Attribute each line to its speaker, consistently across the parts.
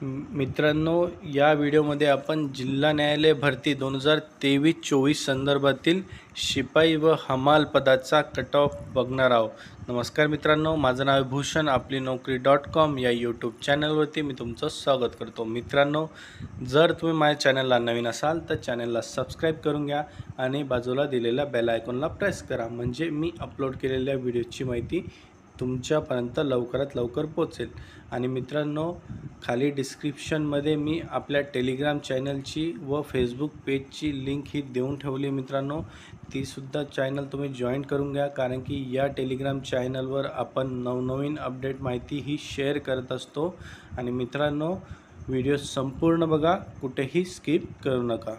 Speaker 1: मित्रांनो, या व्हिडिओमध्ये आपण जिल्हा न्यायालय भरती 2023-24 संदर्भातील शिपाई व हमाल पदाचा कट ऑफ बघणार आहोत. नमस्कार मित्रांनो, माझं नाव आहे भूषण. आपली नोकरी.com या यूट्यूब चॅनलवरती मी तुमचं स्वागत करतो. मित्रांनो, जर तुम्ही माझ्या चॅनलला नवीन असाल तर चॅनलला सबस्क्राईब करून घ्या आणि बाजूला दिलेल्या बेल आयकॉनला प्रेस करा, म्हणजे मी अपलोड केलेल्या व्हिडिओची माहिती तुमच्यापर्यंत लवकरात लवकर पोहोचेल. आणि मित्रांनो, खाली डिस्क्रिप्शनमध्ये मी आपल्या टेलिग्राम चॅनलची व फेसबुक पेजची लिंक ही देऊन ठेवली. मित्रांनो, तीसुद्धा चॅनल तुम्ही जॉईन करून घ्या, कारण की या टेलिग्राम चॅनलवर आपण नवनवीन अपडेट माहिती ही शेअर करत असतो. आणि मित्रांनो, व्हिडिओ संपूर्ण बघा, कुठेही स्किप करू नका.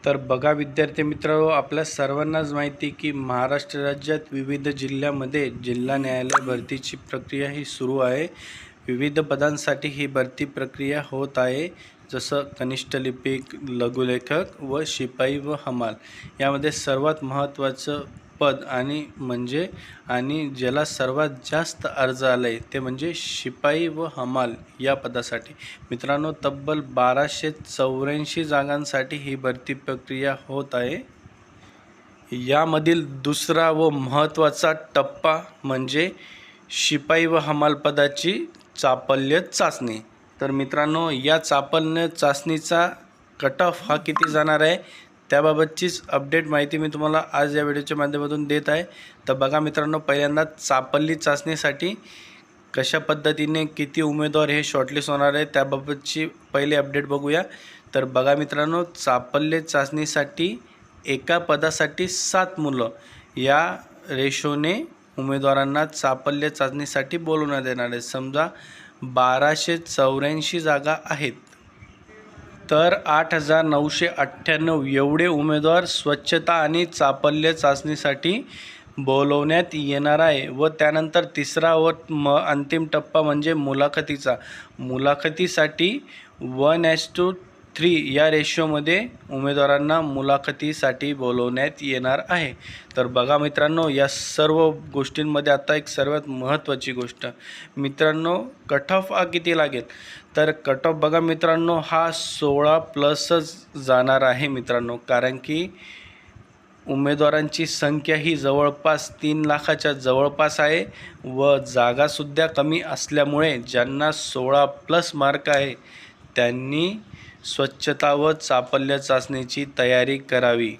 Speaker 1: तर बघा विद्यार्थी मित्रांनो, आपल्या सर्वांनाच माहिती की महाराष्ट्र राज्यात विविध जिल्ह्यामध्ये जिल्हा न्यायालय भरतीची प्रक्रिया ही सुरू आहे. विविध पदांसाठी ही भरती प्रक्रिया होत आहे, जसं कनिष्ठ लिपिक, लघुलेखक व शिपाई व हमाल. यामध्ये सर्वात महत्त्वाचं पद आणि ज्याला सर्वात जास्त अर्ज आले ते म्हणजे शिपाई व हमाल या पदासाठी. मित्रांनो, तब्बल 1284 जागांसाठी ही भरती प्रक्रिया होत आहे. यामधील दुसरा व महत्त्वाचा टप्पा म्हणजे शिपाई व हमाल पदाची चापल्य चाचणी. तर मित्रांनो, या चापल्य चाचणीचा कट ऑफ हा किती जाणार आहे त्याबाबतचीच अपडेट माहिती मी तुम्हाला आज या व्हिडिओच्या माध्यमातून देत आहे. तर बघा मित्रांनो, पहिल्यांदा चापल्य चाचणीसाठी कशा पद्धतीने किती उमेदवार हे शॉर्टलिस्ट होणार आहे त्याबाबतची पहिली अपडेट बघूया. तर बघा मित्रांनो, चापल्य चाचणीसाठी एका पदासाठी 7 मुलं या रेशोने उमेदवारांना चापल्य चाचणीसाठी बोलवण्यात येणार आहे. समजा 1284 जागा आहेत, तर 8998 एवढे उमेदवार स्वच्छता आणि चापल्य चाचणीसाठी बोलवण्यात येणार आहे. व त्यानंतर तिसरा व अंतिम टप्पा म्हणजे मुलाखतीसाठी 1:3 या रेशोमध्ये उमेदवारांना मुलाखतीसाठी बोलवण्यात येणार आहे. तर बघा मित्रांनो, या सर्व गोष्टींमध्ये आता एक सर्वात महत्त्वाची गोष्ट मित्रांनो, कट ऑफ हा किती लागेल. तर कट ऑफ बघा मित्रांनो, हा 16+ जाणार आहे मित्रांनो, कारण की उमेदवारांची संख्या ही जवळपास 3 लाखाच्या जवळपास आहे व जागासुद्धा कमी असल्यामुळे ज्यांना 16+ मार्क आहे त्यांनी स्वच्छता व चापल्य चाचणीची तयारी करावी.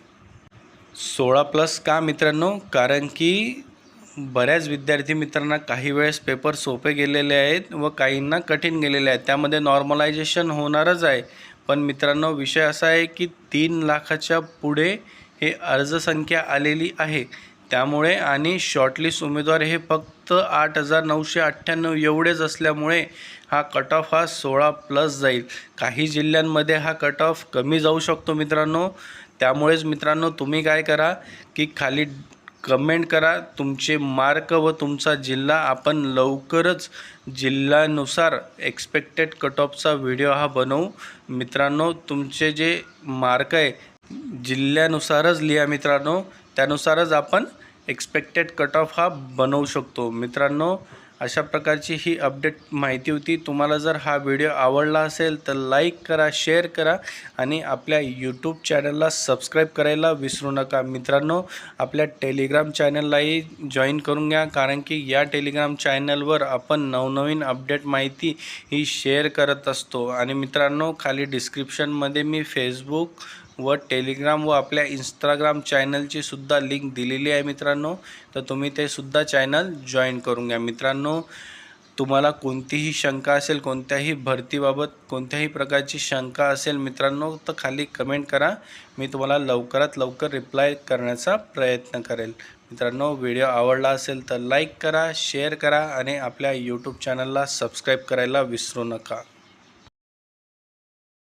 Speaker 1: 16+ का मित्रांनो, कारण की बऱ्याच विद्यार्थी मित्रांना काही वेळेस पेपर सोपे गेलेले आहेत व काहींना कठीण गेलेले आहेत. त्यामध्ये नॉर्मलायझेशन होणारच आहे. पण मित्रांनो, विषय असा आहे की 3 लाखाच्या पुढे हे अर्जसंख्या आलेली आहे. त्यामुळे आणि शॉर्टलिस्ट उमेदवार हे फक्त 8998 एवढेच असल्यामुळे हा कट ऑफ हा 16+ जाईल. काही जिल्ह्यांमध्ये हा कट ऑफ कमी जाऊ शकतो मित्रांनो. त्यामुळेच मित्रांनो, तुम्ही काय करा की खाली कमेंट करा तुमचे मार्क व तुमचा जिल्हा. आपण लवकरच जिल्ह्यानुसार एक्सपेक्टेड कट ऑफचा व्हिडिओ हा बनवू. मित्रांनो, तुमचे जे मार्क आहे जिल्ह्यानुसारच लिहा मित्रांनो, त्यानुसारच आपण एक्सपेक्टेड कट ऑफ हा बनवू शकतो. मित्रांनो, अशा प्रकारची ही अपडेट माहिती होती. तुम्हाला जर हा व्हिडिओ आवडला असेल तर लाईक करा, शेअर करा आणि आपल्या यूट्यूब चॅनलला सबस्क्राईब करायला विसरू नका. मित्रांनो, आपल्या टेलिग्राम चॅनललाही जॉईन करून घ्या, कारण की या टेलिग्राम चॅनलवर आपण नवनवीन अपडेट माहिती ही शेअर करत असतो. आणि मित्रांनो, खाली डिस्क्रिप्शनमध्ये मी फेसबुक व टेलिग्राम व आपल्या इंस्टाग्राम चॅनलची सुद्धा लिंक दिलेली आहे मित्रांनो. तर तुम्ही ते सुद्धा चॅनल जॉईन करून घ्या. मित्रांनो, तुम्हाला कोणतीही शंका असेल, कोणत्याही भरतीबाबत कोणत्याही प्रकारची शंका असेल मित्रांनो, तर खाली कमेंट करा. मी तुम्हाला लवकरात लवकर रिप्लाय करण्याचा प्रयत्न करेल. मित्रांनो, व्हिडिओ आवडला असेल तर लाईक करा, शेअर करा आणि आपल्या यूट्यूब चॅनलला सबस्क्राईब करायला विसरू नका.